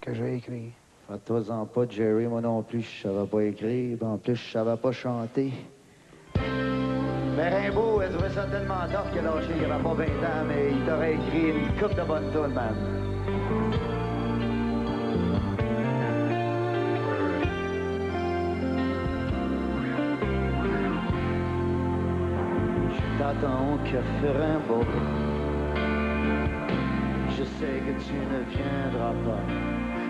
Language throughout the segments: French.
que j'ai écrit. Fais-toi-en pas, Jerry, moi non plus, je savais pas écrire, en plus, je savais pas chanter. Mais Rimbaud, elle trouvait ça tellement tough qu'il a lâché, il avait pas 20 ans, mais il t'aurait écrit une coupe de bonne toune, man. Je t'attends au café Rimbaud. Je sais que tu ne viendras pas.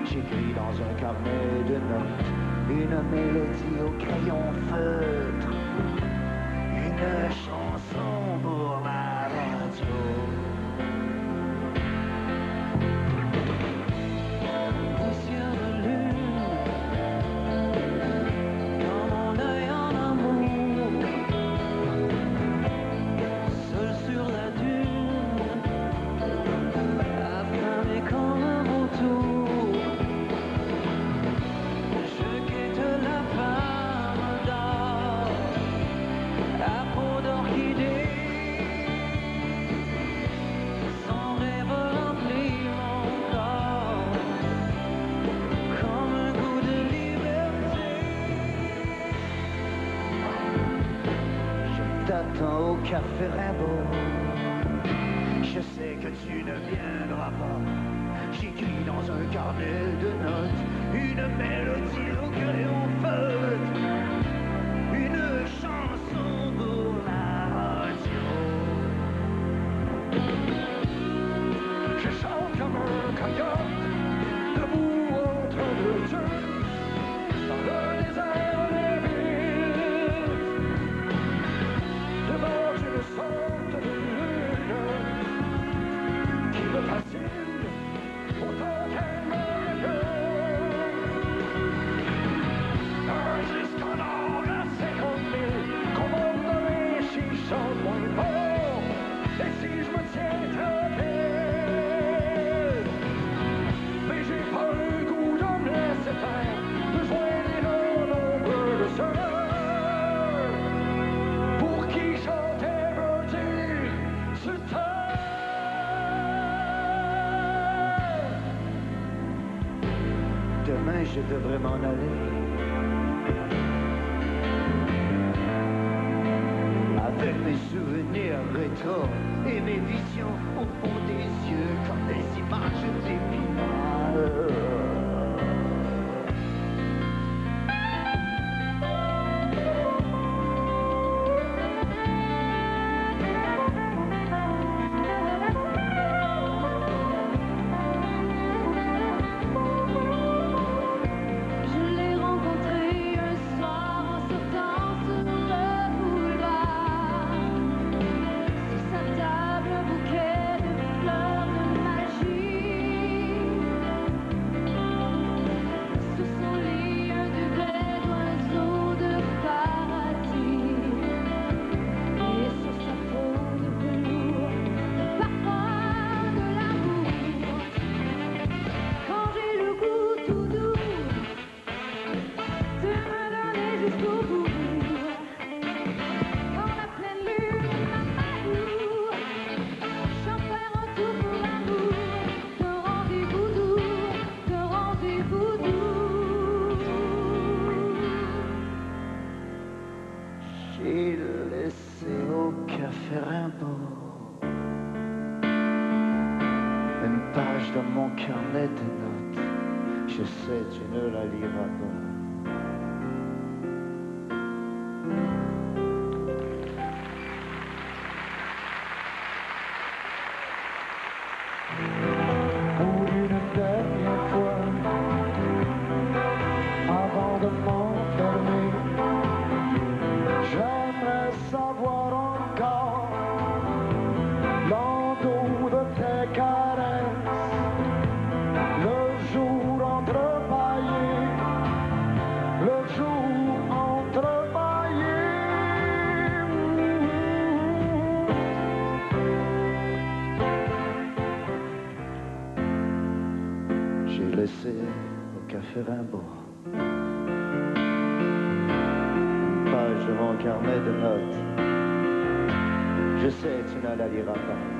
J'écris dans un carnet de notes une mélodie au crayon feutre, une chanson pour la radio. Poussière de lune, dans mon œil en amour, seul sur la dune, affamé comme un vautour. T'attends au café Rimbaud. Je sais que tu ne viendras pas. J'écris dans un carnet de notes une mélodie au crayon feutre, une chanson pour la radio. Je chante comme un coyote, debout entre deux dieux, dans le désert des villes. Une sorte de lune qui me fascine autant qu'elle me réveille. Jusqu'en or à 50 000 qu'on monte dans les chichons moins fort. Et si je me tiens traqué, mais j'ai pas le goût de me laisser faire, de joindre nos nombreux sœurs pour qui chanter. Demain, je devrais m'en aller avec mes souvenirs rétro et mes visions au fond des yeux comme des images d'épinal. J'ai laissé au café Rimbaud une page dans mon carnet de notes. Je sais, tu ne la liras pas. Pour une dernière fois, avant de m'enfermer, j'aimerais savoir encore l'entour de tes caresses, le jour entrepaillé, le jour entrepaillé. J'ai laissé au café Rimbaud de mon carnet de notes. Je sais, tu ne la liras pas.